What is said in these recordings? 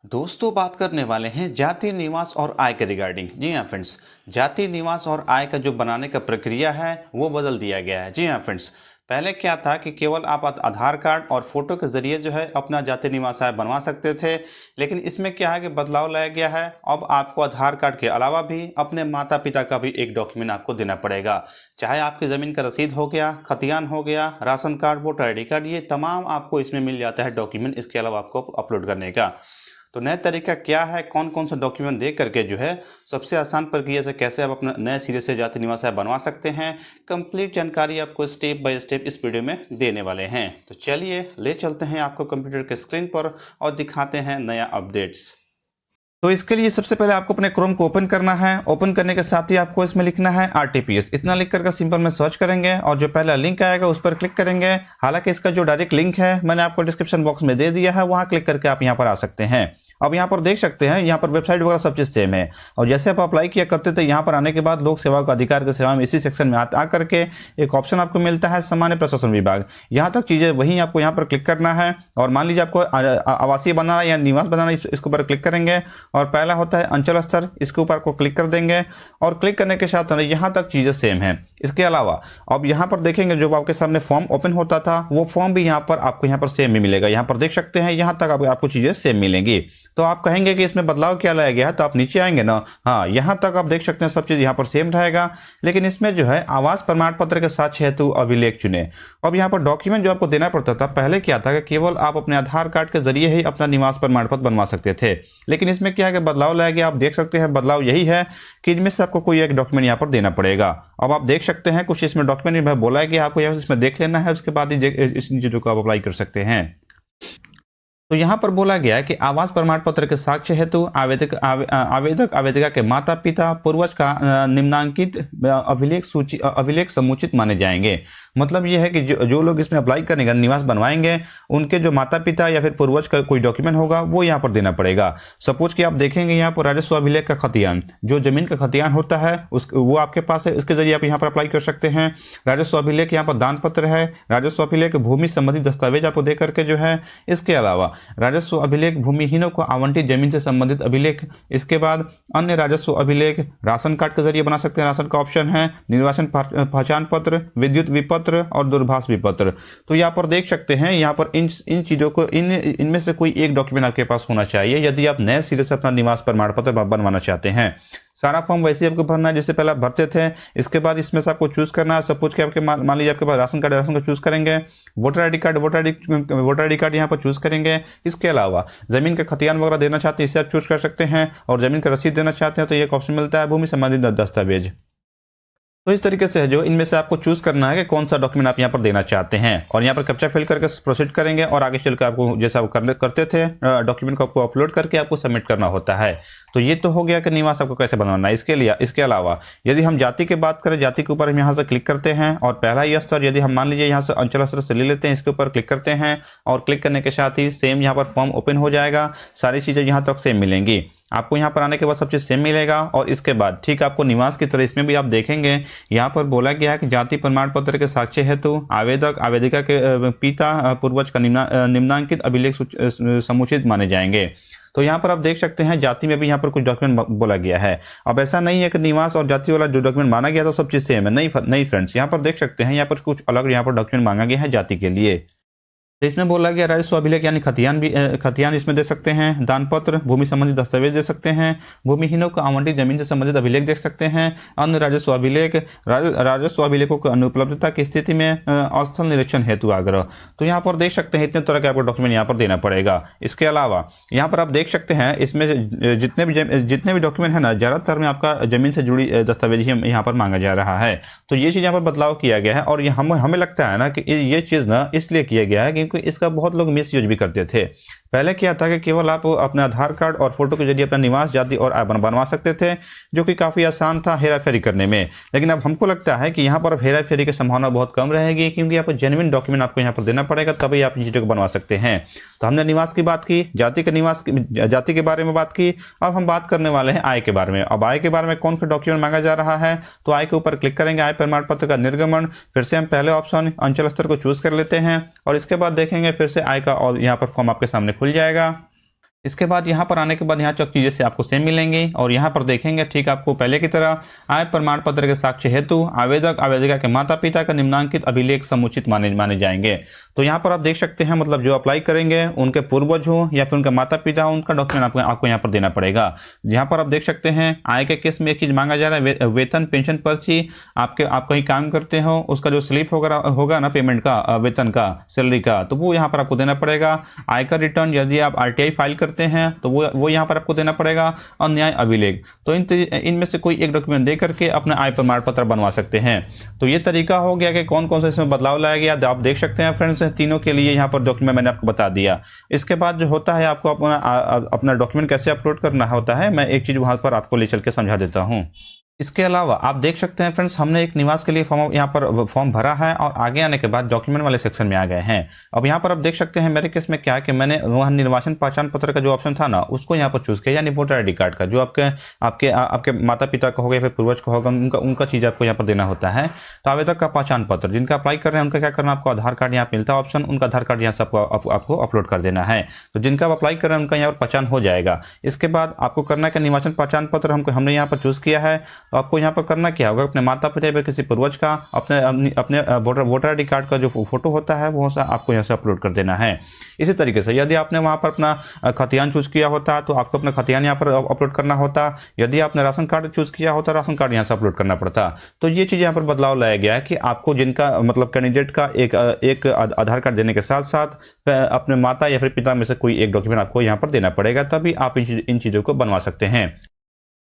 दोस्तों बात करने वाले हैं जाति निवास और आय के रिगार्डिंग। जी हाँ फ्रेंड्स, जाति निवास और आय का जो बनाने का प्रक्रिया है वो बदल दिया गया है। जी हाँ फ्रेंड्स, पहले क्या था कि केवल आप आधार कार्ड और फोटो के जरिए जो है अपना जाति निवास आय बनवा सकते थे। लेकिन इसमें क्या है कि बदलाव लाया गया है। अब आपको आधार कार्ड के अलावा भी अपने माता पिता का भी एक डॉक्यूमेंट आपको देना पड़ेगा। चाहे आपकी ज़मीन का रसीद हो गया, खतियान हो गया, ration card, voter I D card, ये तमाम आपको इसमें मिल जाता है डॉक्यूमेंट। इसके अलावा आपको अपलोड करने का तो नया तरीका क्या है, कौन कौन सा डॉक्यूमेंट दे करके जो है सबसे आसान प्रक्रिया से कैसे आप अपना नए सिरे से जाति निवास बनवा सकते हैं, कंप्लीट जानकारी आपको स्टेप बाय स्टेप इस वीडियो में देने वाले हैं। तो चलिए ले चलते हैं आपको कंप्यूटर के स्क्रीन पर और दिखाते हैं नया अपडेट्स। तो इसके लिए सबसे पहले आपको अपने क्रोम को ओपन करना है। ओपन करने के साथ ही आपको इसमें लिखना है RTPS। इतना लिख करके सिंपल में सर्च करेंगे और जो पहला लिंक आएगा उस पर क्लिक करेंगे। हालांकि इसका जो डायरेक्ट लिंक है मैंने आपको डिस्क्रिप्शन बॉक्स में दे दिया है, वहां क्लिक करके आप यहां पर आ सकते हैं। अब यहाँ पर देख सकते हैं, यहाँ पर वेबसाइट वगैरह सब चीज सेम है। और जैसे आप अप्लाई किया करते थे, यहाँ पर आने के बाद लोक सेवा का अधिकार की सेवा में इसी सेक्शन में आ करके एक ऑप्शन आपको मिलता है सामान्य प्रशासन विभाग। यहाँ तक चीजें वहीं आपको यहाँ पर क्लिक करना है। और मान लीजिए आपको आवासीय बनाना या निवास बनाना, इसके ऊपर क्लिक करेंगे और पहला होता है अंचल स्तर, इसके ऊपर आपको क्लिक कर देंगे। और क्लिक करने के साथ यहाँ तक चीजें सेम है। इसके अलावा अब यहाँ पर देखेंगे जो आपके सामने फॉर्म ओपन होता था वो फॉर्म भी यहाँ पर आपको यहाँ पर सेम ही मिलेगा। यहाँ पर देख सकते हैं, यहाँ तक आपको चीजें सेम मिलेंगी। तो आप कहेंगे कि इसमें बदलाव क्या लाया गया है, तो आप नीचे आएंगे ना, हाँ यहाँ तक आप देख सकते हैं सब चीज यहाँ पर सेम रहेगा। लेकिन इसमें जो है आवास प्रमाण पत्र के साक्ष्य हेतु अभिलेख चुने। अब यहाँ पर डॉक्यूमेंट जो आपको देना पड़ता था, पहले क्या था कि केवल आप अपने आधार कार्ड के जरिए ही अपना निवास प्रमाण पत्र बनवा सकते थे। लेकिन इसमें क्या है कि बदलाव लाया गया। आप देख सकते हैं बदलाव यही है कि इनमें से आपको कोई एक डॉक्यूमेंट यहाँ पर देना पड़ेगा। अब आप देख सकते हैं कुछ इसमें डॉक्यूमेंट बोला है कि आपको यहाँ इसमें देख लेना है, उसके बाद ही इन चीजों को आप अप्लाई कर सकते हैं। तो यहाँ पर बोला गया है कि आवास प्रमाण पत्र के साक्ष्य हेतु आवेदक आवेदिका के माता पिता पूर्वज का निम्नांकित अभिलेख समुचित माने जाएंगे। मतलब ये है कि जो लोग इसमें अप्लाई करेंगे, निवास बनवाएंगे, उनके जो माता पिता या फिर पूर्वज का कोई डॉक्यूमेंट होगा वो यहाँ पर देना पड़ेगा। सपोज कि आप देखेंगे यहाँ पर राजस्व अभिलेख का खतियान, जो जमीन का खतियान होता है वो आपके पास है, इसके जरिए आप यहाँ पर अप्लाई कर सकते हैं। राजस्व अभिलेख यहाँ पर दान पत्र है। राजस्व अभिलेख भूमि संबंधी दस्तावेज आपको दे करके जो है। इसके अलावा राजस्व अभिलेख भूमिहीनों को आवंटित जमीन से संबंधित अभिलेख। इसके बाद अन्य राजस्व अभिलेख राशन कार्ड के जरिए बना सकते हैं, राशन का ऑप्शन है। निर्वाचन पहचान पत्र, विद्युत विपत्र और दूरभाष विपत्र। तो यहाँ पर देख सकते हैं, यहाँ पर इन चीजों को इनमें से कोई एक डॉक्यूमेंट आपके पास होना चाहिए यदि आप नए सिरे से अपना निवास प्रमाण पत्र बनवाना चाहते हैं। सारा फॉर्म वैसे आपको भरना है जैसे पहले आप भरते थे। इसके बाद इसमें से आपको चूज करना है। सपोज कि आपके मान लीजिए आपके पास राशन कार्ड चूज करेंगे। वोटर आई डी कार्ड यहाँ पर चूज करेंगे। इसके अलावा जमीन का खतियान वगैरह देना चाहते हैं, इसे आप चूज कर सकते हैं। और जमीन का रसीद देना चाहते हैं तो ये ऑप्शन मिलता है, भूमि संबंधित दस्तावेज। तो इस तरीके से है जो इनमें से आपको चूज करना है कि कौन सा डॉक्यूमेंट आप यहाँ पर देना चाहते हैं। और यहाँ पर कैप्चा फिल करके प्रोसीड करेंगे और आगे चलकर आपको जैसा आप करते थे डॉक्यूमेंट को आपको अपलोड करके आपको सबमिट करना होता है। तो ये तो हो गया कि निवास आपको कैसे बनवाना है। इसके अलावा यदि हम जाति की बात करें, जाति के ऊपर हम यहाँ से क्लिक करते हैं और पहला ही स्तर यदि हम मान लीजिए यहाँ से अंचल स्तर से ले लेते हैं, इसके ऊपर क्लिक करते हैं और क्लिक करने के साथ ही सेम यहाँ पर फॉर्म ओपन हो जाएगा। सारी चीजें यहाँ तक सेम मिलेंगी आपको। यहाँ पर आने के बाद सब चीज सेम मिलेगा। और इसके बाद ठीक आपको निवास की तरह इसमें भी आप देखेंगे यहाँ पर बोला गया है कि जाति प्रमाण पत्र के साक्ष्य हेतु आवेदक आवेदिका के पिता पूर्वज का निम्नांकित अभिलेख समुचित माने जाएंगे। तो यहाँ पर आप देख सकते हैं जाति में भी यहाँ पर कुछ डॉक्यूमेंट बोला गया है। अब ऐसा नहीं है कि निवास और जाति वाला जो डॉक्यूमेंट माना गया तो सब चीज सेम है, नहीं फ्रेंड्स, यहाँ पर देख सकते हैं यहाँ पर कुछ अलग यहाँ पर डॉक्यूमेंट मांगा गया है जाति के लिए। तो इसमें बोला गया राजस्व अभिलेख यानी खतियान इसमें दे सकते हैं। दान पत्र, भूमि संबंधी दस्तावेज दे सकते हैं। भूमिहीनों को आवंटित जमीन से संबंधित अभिलेख देख सकते हैं। अन्य राजस्व अभिलेख, राजस्व अभिलेखों की अनुपलब्धता की स्थिति में स्थल निरीक्षण हेतु आग्रह। तो यहाँ पर देख सकते हैं इतने तरह के आपको डॉक्यूमेंट यहाँ पर देना पड़ेगा। इसके अलावा यहाँ पर आप देख सकते हैं इसमें जितने भी डॉक्यूमेंट है ना, ज्यादातर में आपका जमीन से जुड़ी दस्तावेज ही यहाँ पर मांगा जा रहा है। तो ये चीज यहाँ पर बदलाव किया गया है। और हमें लगता है ना कि ये चीज ना इसलिए किया गया है क्योंकि इसका बहुत लोग मिस यूज भी करते थे। पहले क्या था कि केवल आप अपने आधार कार्ड और फोटो के जरिए अपना निवास, जाति और आय बनवा सकते थे, जो कि काफी आसान था हेरा फेरी करने में। लेकिन अब हमको लगता है कि यहाँ पर हेरा फेरी की संभावना बहुत कम रहेगी क्योंकि यहाँ पर जेन्युइन डॉक्यूमेंट आपको यहाँ पर देना पड़ेगा, तभी आप इन चीजों को बनवा सकते हैं। तो हमने निवास की बात की, जाति के बारे में बात की। अब हम बात करने वाले हैं आय के बारे में। अब आय के बारे में कौन सा डॉक्यूमेंट मांगा जा रहा है, तो आय के ऊपर क्लिक करेंगे, आय प्रमाण पत्र का निर्गमन। फिर से हम पहले ऑप्शन अंचल स्तर को चूज कर लेते हैं और इसके बाद देखेंगे फिर से आय का और यहाँ पर फॉर्म आपके सामने खुल जाएगा। इसके बाद यहाँ पर आने के बाद यहाँ चौक चीज़ें से आपको सेम मिलेंगी और यहाँ पर देखेंगे ठीक आपको पहले की तरह आय प्रमाण पत्र के साक्ष्य हेतु आवेदक आवेदिका के माता पिता का निम्नांकित अभिलेख समुचित माने जाएंगे। तो यहाँ पर आप देख सकते हैं मतलब जो अप्लाई करेंगे उनके पूर्वज हो या फिर उनके माता पिता हो, उनका डॉक्यूमेंट आपको यहाँ पर देना पड़ेगा। यहाँ पर आप देख सकते हैं आय के केस में एक चीज़ मांगा जा रहा है, वेतन पेंशन पर्ची। आप कहीं काम करते हो उसका जो स्लिप होगा ना पेमेंट का, वेतन का, सैलरी का, तो वो यहाँ पर आपको देना पड़ेगा। आयकर रिटर्न यदि आप RTI फाइल करते हैं तो वो यहाँ पर आपको देना पड़ेगा। और न्याय अभिलेख, तो इनमें से कोई एक डॉक्यूमेंट दे करके अपना आय प्रमाण पत्र बनवा सकते हैं। तो ये तरीका हो गया कि कौन कौन से इसमें बदलाव लाया गया, आप देख सकते हैं फ्रेंड्स। तीनों के लिए यहाँ पर डॉक्यूमेंट मैंने आपको बता दिया। इसके बाद जो होता है आपको अपना डॉक्यूमेंट कैसे अपलोड करना होता है, मैं एक चीज़ वहाँ पर आपको ले चल के समझा देता हूँ। इसके अलावा आप देख सकते हैं फ्रेंड्स, हमने एक निवास के लिए यहाँ पर फॉर्म भरा है और आगे आने के बाद डॉक्यूमेंट वाले सेक्शन में आ गए हैं। अब यहाँ पर आप देख सकते हैं मेरे केस में क्या है कि मैंने वहाँ निर्वाचन पहचान पत्र का जो ऑप्शन था ना उसको यहाँ पर चूज़ किया, यानी वोटर ID कार्ड का जो आपके माता पिता का होगा या फिर पूर्वज का होगा, उनका चीज़ आपको यहाँ पर देना होता है। तो आवेदक का पहचान पत्र, जिनका अप्लाई कर रहे हैं उनका क्या करना, आपको आधार कार्ड यहाँ मिलता है ऑप्शन, उनका आधार कार्ड यहाँ से आपको अपलोड कर देना है। तो जिनका अप्लाई कर रहे हैं उनका यहाँ पर पहचान हो जाएगा। इसके बाद आपको करना है कि निर्वाचन पहचान पत्र हमने यहाँ पर चूज़ किया है, तो आपको यहाँ पर करना क्या होगा, अपने माता पिता या किसी पूर्वज का अपने वोटर ID कार्ड का जो फोटो होता है वो आपको यहाँ से अपलोड कर देना है। इसी तरीके से यदि आपने वहाँ पर अपना खतियान चूज किया होता तो आपको अपना खतियान यहाँ पर अपलोड करना होता। यदि आपने राशन कार्ड चूज किया होता राशन कार्ड यहाँ से अपलोड करना पड़ता। तो ये चीज़ यहाँ पर बदलाव लाया गया है कि आपको जिनका मतलब कैंडिडेट का एक आधार कार्ड देने के साथ साथ अपने माता या फिर पिता में से कोई एक डॉक्यूमेंट आपको यहाँ पर देना पड़ेगा, तभी आप इन चीज़ों को बनवा सकते हैं।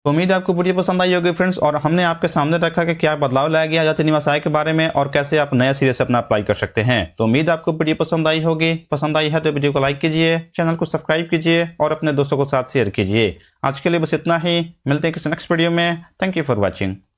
तो उम्मीद है आपको वीडियो पसंद आई होगी फ्रेंड्स, और हमने आपके सामने रखा कि क्या बदलाव लाया गया जाति निवास आय के बारे में और कैसे आप नया सिरे से अपना अप्लाई कर सकते हैं। तो उम्मीद आपको वीडियो पसंद आई होगी। पसंद आई है तो वीडियो को लाइक कीजिए, चैनल को सब्सक्राइब कीजिए और अपने दोस्तों को साथ शेयर कीजिए। आज के लिए बस इतना ही, मिलते हैं किसी नेक्स्ट वीडियो में। Thank you for watching.